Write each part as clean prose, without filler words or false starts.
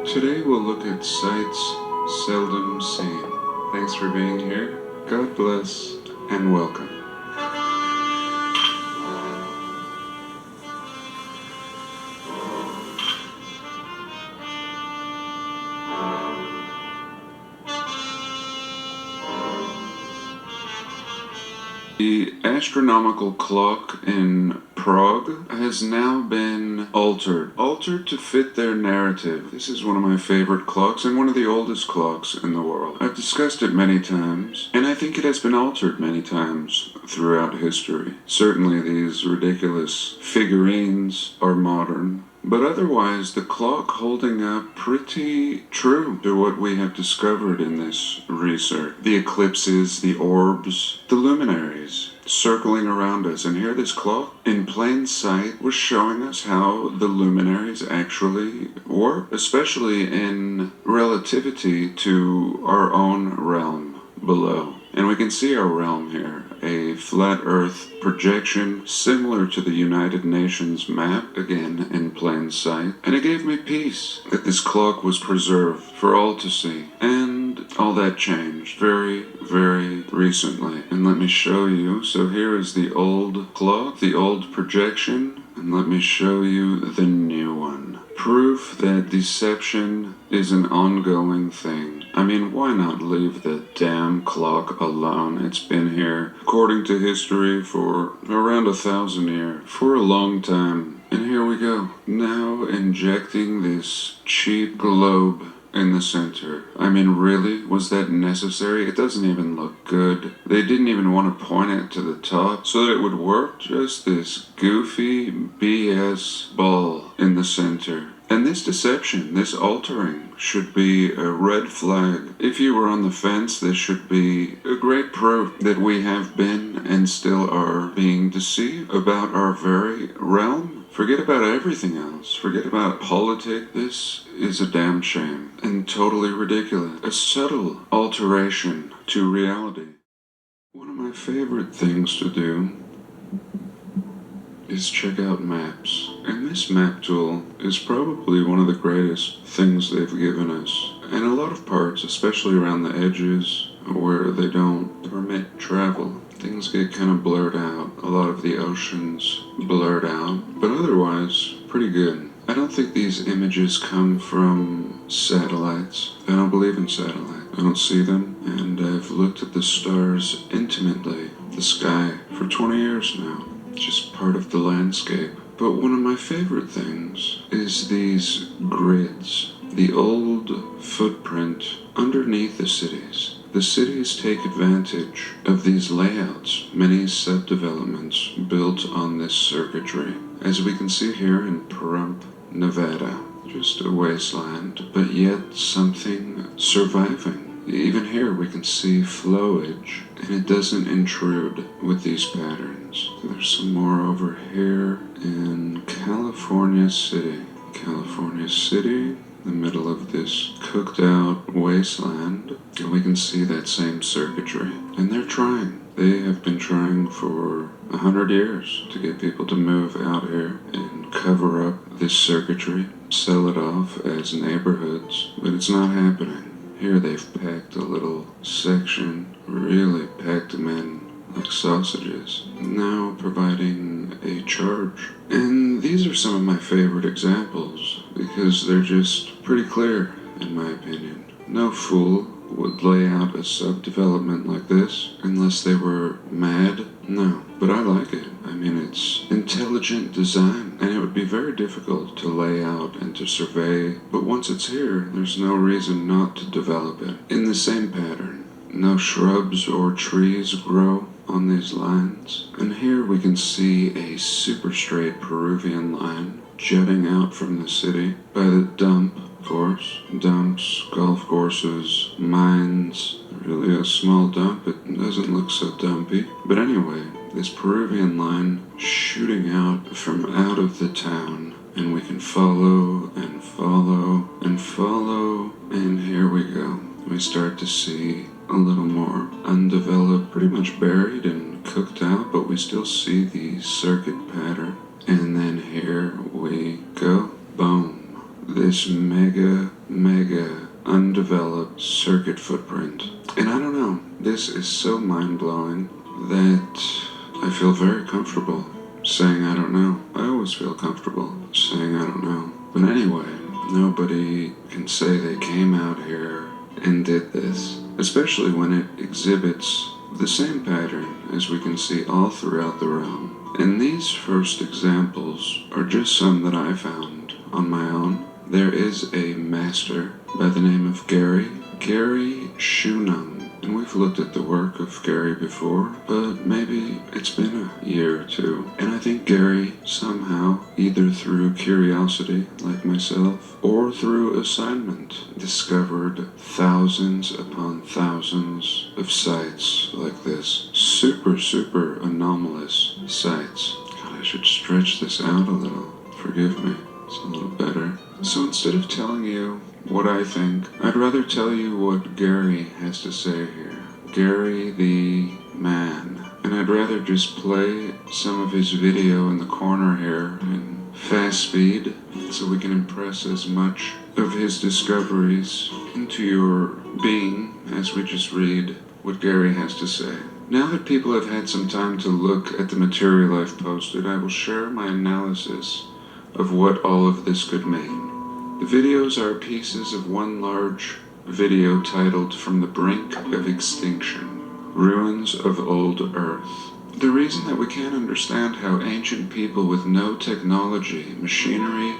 Today we'll look at sights seldom seen. Thanks for being here. God bless and welcome. The astronomical clock in Prague has now been altered to fit their narrative. This is one of my favorite clocks and one of the oldest clocks in the world. I've discussed it many times, and I think it has been altered many times throughout history. Certainly these ridiculous figurines are modern, but otherwise the clock holding up pretty true to what we have discovered in this research. The eclipses, the orbs, the luminaries circling around us. And here this clock in plain sight was showing us how the luminaries actually work, especially in relativity to our own realm below. And we can see our realm here, a flat earth projection similar to the United Nations map, again in plain sight. And it gave me peace that this clock was preserved for all to see. And all that changed very, very recently. And let me show you. So here is the old clock, the old projection, and let me show you the new one. Proof that deception is an ongoing thing. I mean, why not leave the damn clock alone? It's been here, according to history, for around 1,000 years. For a long time. And here we go. Now injecting this cheap globe in the center. I mean, really? Was that necessary? It doesn't even look good. They didn't even want to point it to the top so that it would work. Just this goofy BS ball in the center. And this deception, this altering, should be a red flag. If you were on the fence, this should be a great proof that we have been and still are being deceived about our very realm. Forget about everything else. Forget about politics. This is a damn shame and totally ridiculous. A subtle alteration to reality. One of my favorite things to do is check out maps. And this map tool is probably one of the greatest things they've given us. And a lot of parts, especially around the edges where they don't permit travel, things get kind of blurred out. A lot of the oceans blurred out, but otherwise pretty good. I don't think these images come from satellites. I don't believe in satellites. I don't see them, and I've looked at the stars intimately, the sky, for 20 years now. Just part of the landscape. But one of my favorite things is these grids, the old footprint underneath the cities. The cities take advantage of these layouts, many subdevelopments built on this circuitry. As we can see here in Pahrump, Nevada, just a wasteland, but yet something surviving. Even here we can see flowage, and it doesn't intrude with these patterns. There's some more over here in California City. California City, the middle of this cooked out wasteland, and we can see that same circuitry. And they're trying. They have been trying for 100 years to get people to move out here and cover up this circuitry, sell it off as neighborhoods, but it's not happening. Here they've packed a little section, really packed them in like sausages, now providing a charge. And these are some of my favorite examples because they're just pretty clear, in my opinion. No fool would lay out a subdevelopment like this unless they were mad. No, but I like it. I mean, it's intelligent design, and it would be very difficult to lay out and to survey, but once it's here, there's no reason not to develop it. In the same pattern, no shrubs or trees grow on these lines, and here we can see a super straight Peruvian line jutting out from the city by the dump, of course. Dumps, golf courses, mines. Really a small dump. It doesn't look so dumpy. But anyway, this Peruvian line shooting out from out of the town, and we can follow and follow and follow, and here we go. We start to see a little more undeveloped, pretty much buried and cooked out, but we still see the circuit pattern. And then here we go. Boom. this mega undeveloped circuit footprint. And I don't know, this is so mind-blowing that I feel very comfortable saying I don't know. I always feel comfortable saying I don't know. But anyway, nobody can say they came out here and did this, especially when it exhibits the same pattern as we can see all throughout the realm. And these first examples are just some that I found on my own. There is a master by the name of Gary Shunung. And we've looked at the work of Gary before, but maybe it's been a year or two. And I think Gary somehow, either through curiosity, like myself, or through assignment, discovered thousands upon thousands of sites like this. Super anomalous sites. God, I should stretch this out a little. Forgive me. It's a little better. So instead of telling you what I think, I'd rather tell you what Gary has to say here. Gary the man. And I'd rather just play some of his video in the corner here in fast speed so we can impress as much of his discoveries into your being as we just read what Gary has to say. Now that people have had some time to look at the material I've posted, I will share my analysis of what all of this could mean. The videos are pieces of one large video titled From the Brink of Extinction, Ruins of Old Earth. The reason that we can't understand how ancient people with no technology, machinery,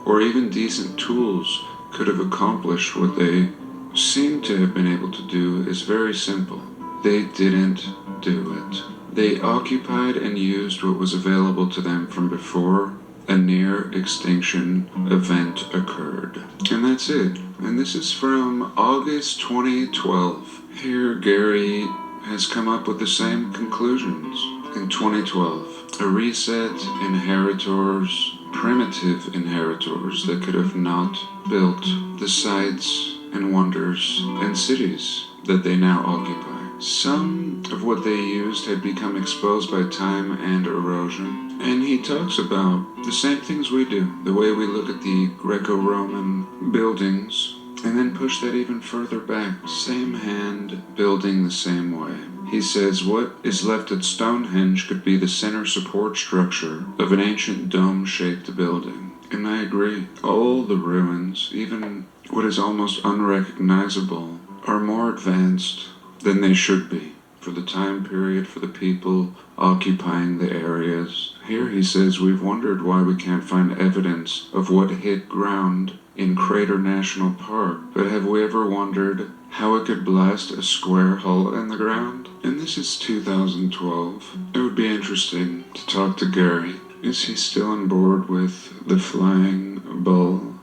or even decent tools could have accomplished what they seem to have been able to do is very simple. They didn't do it. They occupied and used what was available to them from before a near extinction event occurred. And that's it. And this is from August 2012. Here Gary has come up with the same conclusions. In 2012, a reset inheritors, primitive inheritors that could have not built the sites and wonders and cities that they now occupy. Some of what they used had become exposed by time and erosion. And he talks about the same things we do, the way we look at the Greco-Roman buildings, and then push that even further back. Same hand, building the same way. He says what is left at Stonehenge could be the center support structure of an ancient dome-shaped building. And I agree. All the ruins, even what is almost unrecognizable, are more advanced than they should be for the time period, for the people occupying the areas. Here he says we've wondered why we can't find evidence of what hit ground in Crater National Park, but have we ever wondered how it could blast a square hole in the ground? And this is 2012. It would be interesting to talk to Gary. Is he still on board with the flying bull?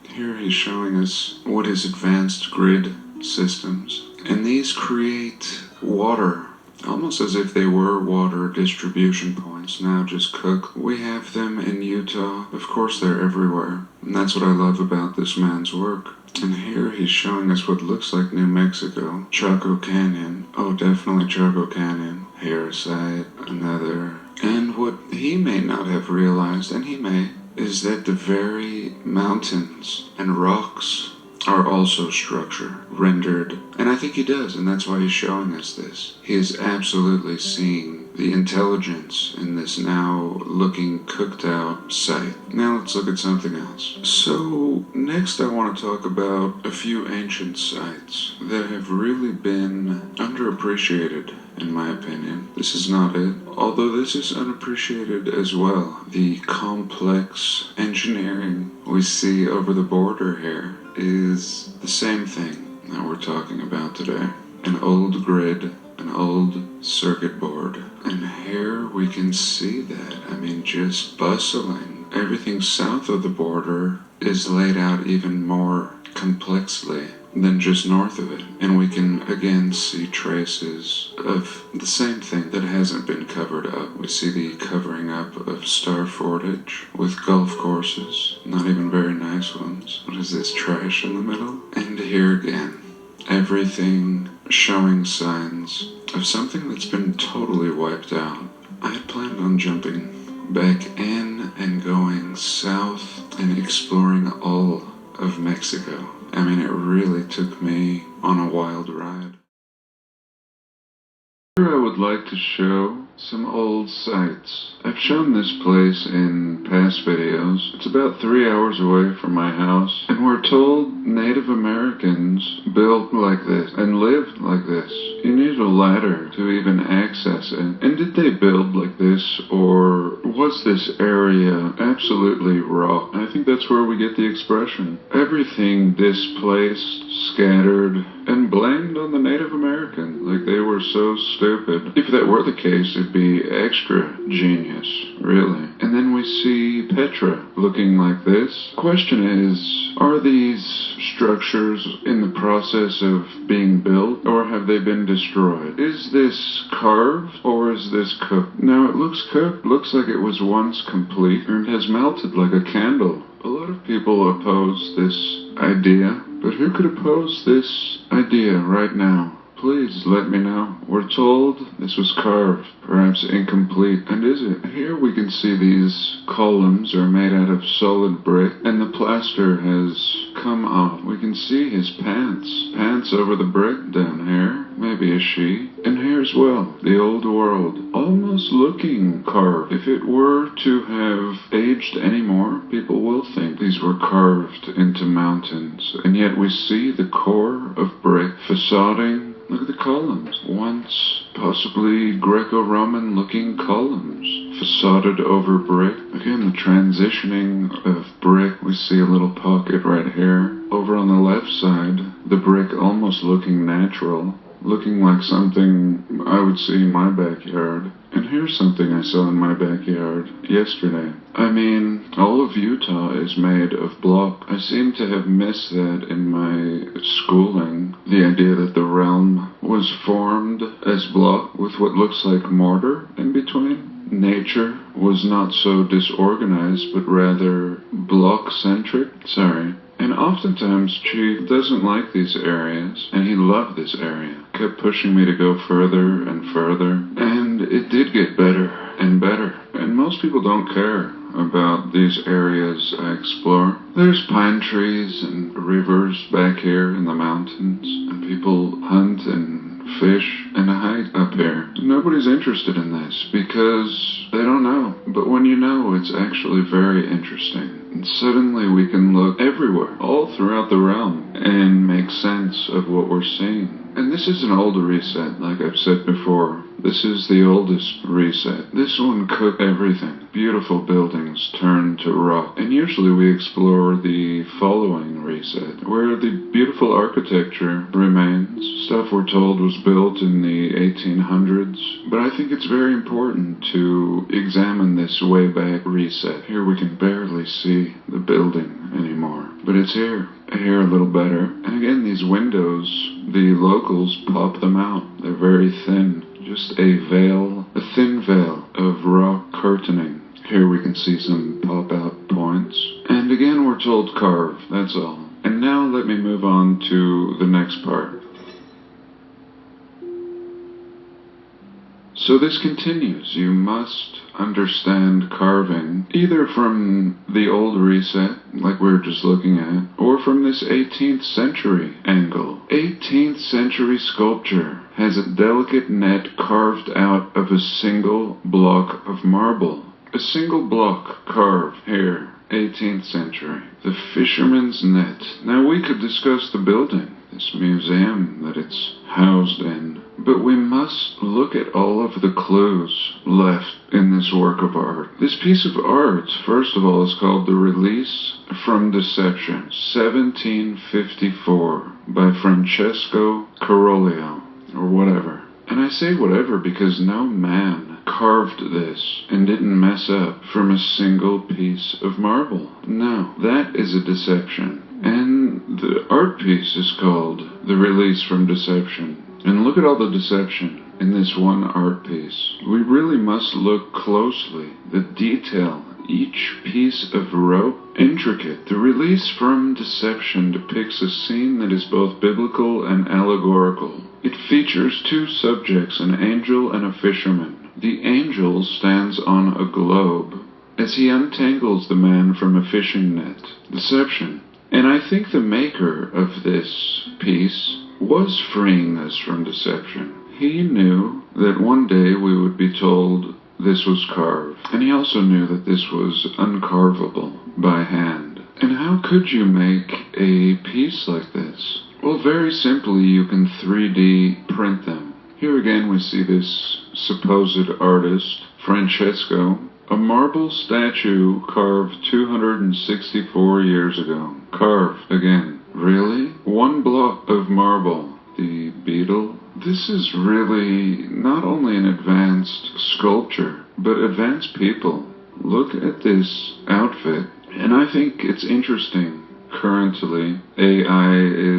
Here he's showing us what is advanced grid systems. And these create water, almost as if they were water distribution points, now just cooked. We have them in Utah. Of course they're everywhere. And that's what I love about this man's work. And here he's showing us what looks like New Mexico. Chaco Canyon. Oh, definitely Chaco Canyon. Here a site, another. And what he may not have realized, and he may, is that the very mountains and rocks are also structure, rendered. And I think he does, and that's why he's showing us this. He is absolutely seeing the intelligence in this now looking cooked out site. Now let's look at something else. So next I want to talk about a few ancient sites that have really been underappreciated, in my opinion. This is not it, although this is unappreciated as well. The complex engineering we see over the border here is the same thing that we're talking about today. An old grid, an old circuit board. And here we can see that. I mean, just bustling. Everything south of the border is laid out even more complexly than just north of it. And we can again see traces of the same thing that hasn't been covered up. We see the covering up of Star Fordage with golf courses, not even very nice ones. What is this, trash in the middle? And here again, everything showing signs of something that's been totally wiped out. I had planned on jumping back in and going south and exploring all Mexico. I mean, it really took me on a wild ride. Here I would like to show some old sites. I've shown this place in past videos. It's about 3 hours away from my house, and we're told Native Americans built like this and lived like this. You need a ladder to even access it. And did they build like this, or was this area absolutely raw? I think that's where we get the expression. Everything displaced, scattered, and blamed on the Native American, like they were so stupid. If that were the case, it'd be extra genius, really. And then we see Petra looking like this. Question is, are these structures in the process of being built, or have they been destroyed? Is this carved, or is this cooked? Now it looks cooked, looks like it was once complete, and has melted like a candle. A lot of people oppose this idea, but who could oppose this idea right now? Please let me know. We're told this was carved, perhaps incomplete. And is it? Here we can see these columns are made out of solid brick, and the plaster has come off. We can see his pants. Pants over the brick down here. Maybe a she. And here as well, the old world. Almost looking carved. If it were to have aged anymore, people will think these were carved into mountains. And yet we see the core of brick facading. Look at the columns. Once possibly Greco-Roman looking columns facaded over brick. Again, the transitioning of brick. We see a little pocket right here. Over on the left side, the brick almost looking natural. Looking like something I would see in my backyard. And here's something I saw in my backyard yesterday. I mean, all of Utah is made of block. I seem to have missed that in my schooling. The idea that the realm was formed as block with what looks like mortar in between. Nature was not so disorganized, but rather block-centric. Sorry. And oftentimes, Chief doesn't like these areas, and he loved this area. Kept pushing me to go further and further, and it did get better and better. And most people don't care about these areas I explore. There's pine trees and rivers back here in the mountains, and people hunt and fish and hike up here. Nobody's interested in this because they don't know. But when you know, it's actually very interesting. And suddenly we can look everywhere, all throughout the realm, and make sense of what we're seeing. And this is an old reset, like I've said before. This is the oldest reset. This one cooked everything. Beautiful buildings turned to rock. And usually we explore the following reset, where the beautiful architecture remains. Stuff we're told was built in the 1800s. But I think it's very important to examine this way back reset. Here we can barely see the building anymore. But it's here. Here a little better. And again, these windows, the locals pop them out. They're very thin. Just a veil, a thin veil of rock curtaining. Here we can see some pop-out points. And again, we're told carve, that's all. And now let me move on to the next part. So this continues. You must understand carving, either from the old reset, like we were just looking at, or from this 18th century angle. 18th century sculpture has a delicate net carved out of a single block of marble. A single block carved here, 18th century. The fisherman's net. Now we could discuss the building, this museum that it's housed in, but we must look at all of the clues left in this work of art. This piece of art, first of all, is called The Release from Deception, 1754, by Francesco Carolio, or whatever. And I say whatever because no man carved this and didn't mess up from a single piece of marble. No, that is a deception. And the art piece is called The Release from Deception. And look at all the deception in this one art piece. We really must look closely. The detail, each piece of rope, intricate. The Release from Deception depicts a scene that is both biblical and allegorical. It features two subjects, an angel and a fisherman. The angel stands on a globe as he untangles the man from a fishing net. Deception. And I think the maker of this piece was freeing us from deception. He knew that one day we would be told this was carved, and he also knew that this was uncarvable by hand. And how could you make a piece like this? Well, very simply, you can 3D print them. Here again we see this supposed artist, Francesco, a marble statue carved 264 years ago. Carved again. Really? One block of marble. The beetle? This is really not only an advanced sculpture, but advanced people. Look at this outfit, and I think it's interesting. Currently, AI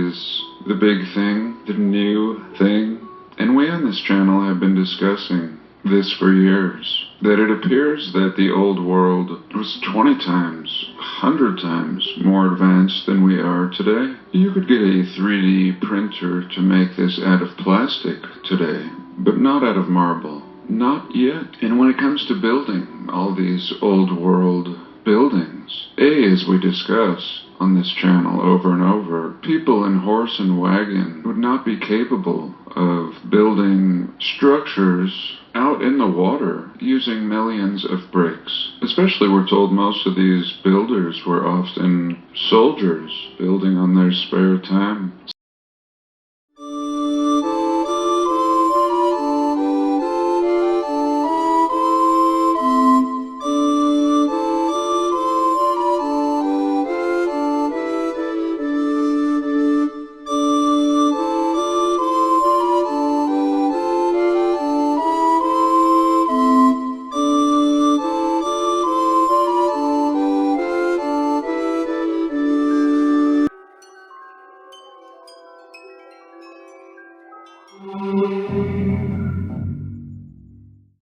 is the big thing, the new thing, and we on this channel have been discussing this for years, that it appears that the old world was 20 times, 100 times more advanced than we are today. You could get a 3D printer to make this out of plastic today, but not out of marble. Not yet. And when it comes to building all these old world buildings, as we discuss on this channel over and over, people in horse and wagon would not be capable of building structures out in the water using millions of bricks. Especially, we're told most of these builders were often soldiers building on their spare time.